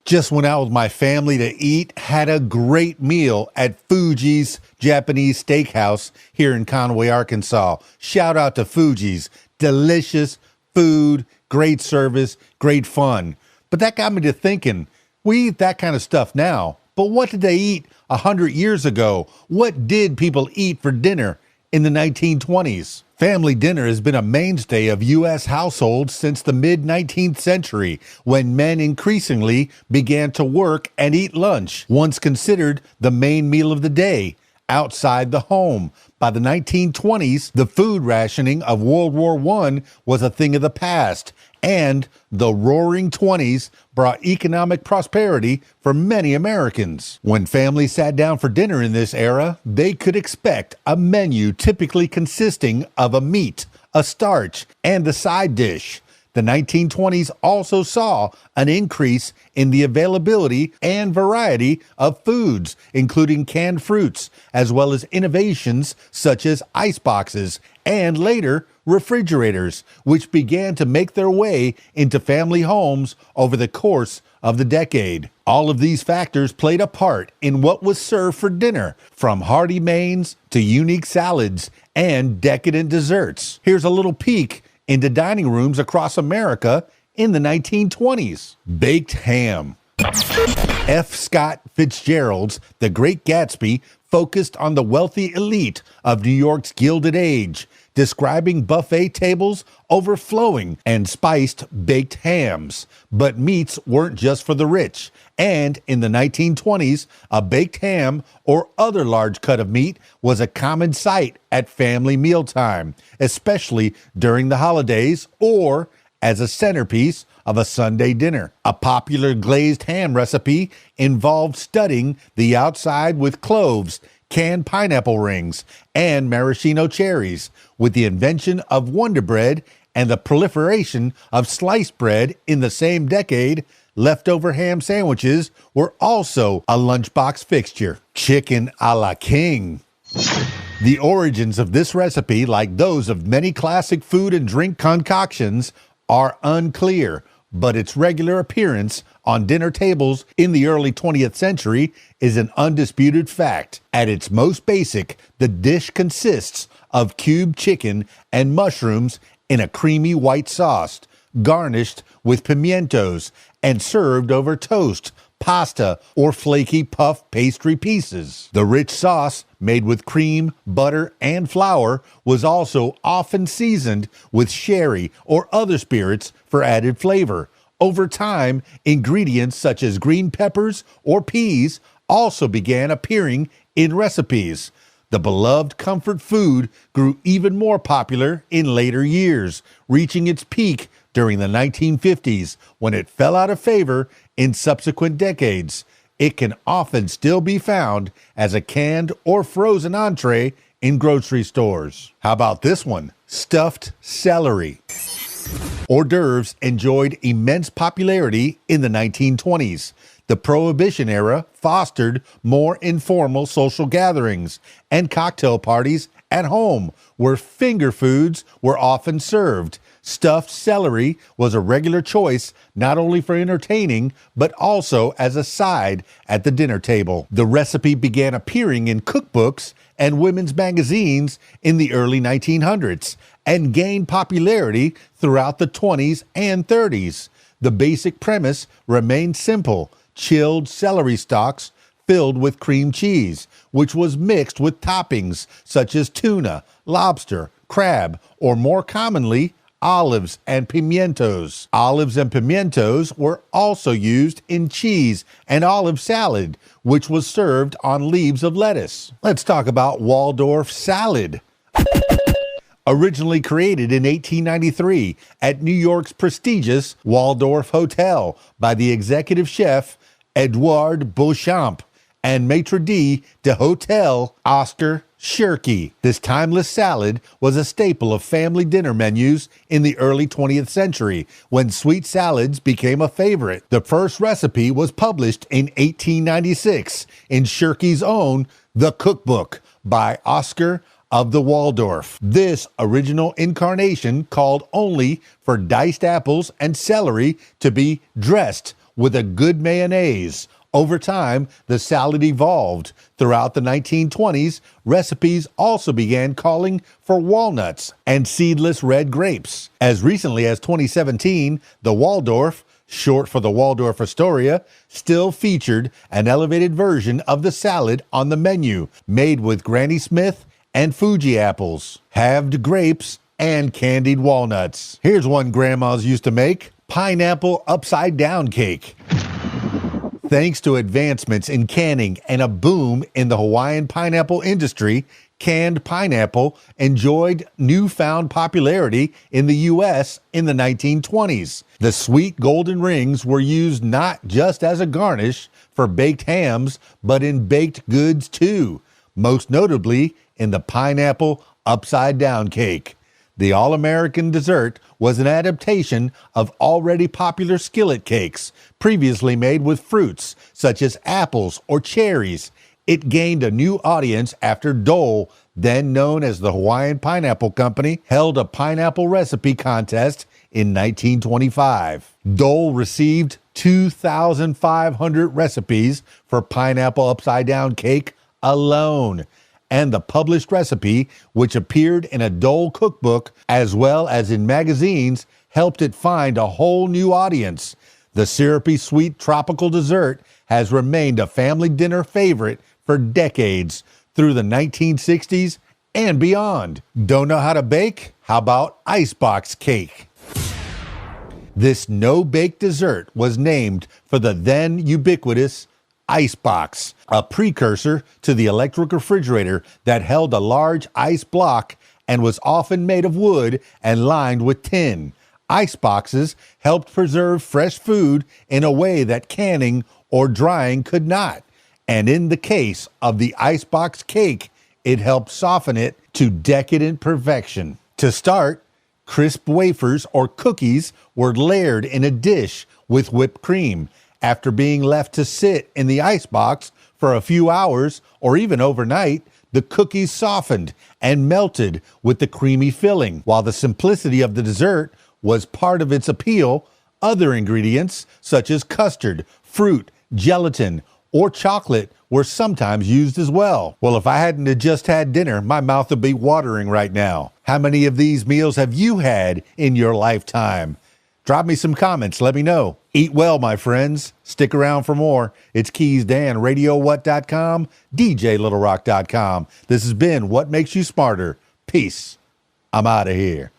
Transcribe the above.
Just went out with my family to eat, had a great meal at Fuji's Japanese Steakhouse here in Conway, Arkansas. Shout out to Fuji's. Delicious food, great service, great fun. But that got me to thinking, we eat that kind of stuff now, but what did they eat 100 years ago? What did people eat for dinner in the 1920s? Family dinner has been a mainstay of U.S. households since the mid-19th century, when men increasingly began to work and eat lunch, once considered the main meal of the day, outside the home. By the 1920s, the food rationing of World War I was a thing of the past, and the Roaring '20s brought economic prosperity for many Americans. When families sat down for dinner in this era, they could expect a menu typically consisting of a meat, a starch, and a side dish. The 1920s also saw an increase in the availability and variety of foods, including canned fruits, as well as innovations such as ice boxes and later refrigerators, which began to make their way into family homes over the course of the decade. All of these factors played a part in what was served for dinner, from hearty mains to unique salads and decadent desserts. Here's a little peek into dining rooms across America in the 1920s. Baked ham. F. Scott Fitzgerald's The Great Gatsby focused on the wealthy elite of New York's Gilded Age, describing buffet tables overflowing and spiced baked hams. But meats weren't just for the rich. And in the 1920s, a baked ham or other large cut of meat was a common sight at family mealtime, especially during the holidays or as a centerpiece of a Sunday dinner. A popular glazed ham recipe involved studding the outside with cloves, canned pineapple rings, and maraschino cherries. With the invention of Wonder Bread and the proliferation of sliced bread in the same decade, leftover ham sandwiches were also a lunchbox fixture. Chicken a la king. The origins of this recipe, like those of many classic food and drink concoctions, are unclear, but its regular appearance on dinner tables in the early 20th century is an undisputed fact. At its most basic, the dish consists of cubed chicken and mushrooms in a creamy white sauce, garnished with pimientos and served over toast, pasta, or flaky puff pastry pieces. The rich sauce, made with cream, butter, and flour, was also often seasoned with sherry or other spirits for added flavor. Over time, ingredients such as green peppers or peas also began appearing in recipes. The beloved comfort food grew even more popular in later years, reaching its peak during the 1950s, when it fell out of favor in subsequent decades. It can often still be found as a canned or frozen entree in grocery stores. How about this one? Stuffed celery. Hors d'oeuvres enjoyed immense popularity in the 1920s. The Prohibition era fostered more informal social gatherings and cocktail parties at home, where finger foods were often served. Stuffed celery was a regular choice not only for entertaining, but also as a side at the dinner table. The recipe began appearing in cookbooks and women's magazines in the early 1900s and gained popularity throughout the 20s and 30s. The basic premise remained simple: chilled celery stalks filled with cream cheese, which was mixed with toppings such as tuna, lobster, crab, or more commonly, olives and pimientos. Olives and pimientos were also used in cheese and olive salad, which was served on leaves of lettuce. Let's talk about Waldorf salad. Originally created in 1893 at New York's prestigious Waldorf Hotel by the executive chef Edouard Beauchamp and maitre d' hotel Oscar Shirky. This timeless salad was a staple of family dinner menus in the early 20th century, when sweet salads became a favorite. The first recipe was published in 1896 in Shirky's own The Cookbook by Oscar of the Waldorf. This original incarnation called only for diced apples and celery to be dressed with a good mayonnaise. Over time, the salad evolved. Throughout the 1920s, recipes also began calling for walnuts and seedless red grapes. As recently as 2017, the Waldorf, short for the Waldorf Astoria, still featured an elevated version of the salad on the menu, made with Granny Smith and Fuji apples, halved grapes, and candied walnuts. Here's one grandmas used to make: pineapple upside down cake. Thanks to advancements in canning and a boom in the Hawaiian pineapple industry, canned pineapple enjoyed newfound popularity in the U.S. in the 1920s. The sweet golden rings were used not just as a garnish for baked hams, but in baked goods too, most notably in the pineapple upside down cake. The all-American dessert was an adaptation of already popular skillet cakes, previously made with fruits such as apples or cherries. It gained a new audience after Dole, then known as the Hawaiian Pineapple Company, held a pineapple recipe contest in 1925. Dole received 2,500 recipes for pineapple upside-down cake alone, and the published recipe, which appeared in a Dole cookbook as well as in magazines, helped it find a whole new audience. The syrupy sweet tropical dessert has remained a family dinner favorite for decades, through the 1960s and beyond. Don't know how to bake? How about icebox cake? This no-bake dessert was named for the then ubiquitous icebox, a precursor to the electric refrigerator that held a large ice block and was often made of wood and lined with tin. Iceboxes helped preserve fresh food in a way that canning or drying could not. And in the case of the icebox cake, it helped soften it to decadent perfection. To start, crisp wafers or cookies were layered in a dish with whipped cream. After being left to sit in the icebox for a few hours or even overnight, the cookies softened and melted with the creamy filling. While the simplicity of the dessert was part of its appeal, other ingredients such as custard, fruit, gelatin, or chocolate were sometimes used as well. Well, if I hadn't have just had dinner, my mouth would be watering right now. How many of these meals have you had in your lifetime? Drop me some comments. Let me know. Eat well, my friends. Stick around for more. It's KeysDAN, RadioWhat.com, DJLittleRock.com. This has been What Makes You Smarter. Peace. I'm out of here.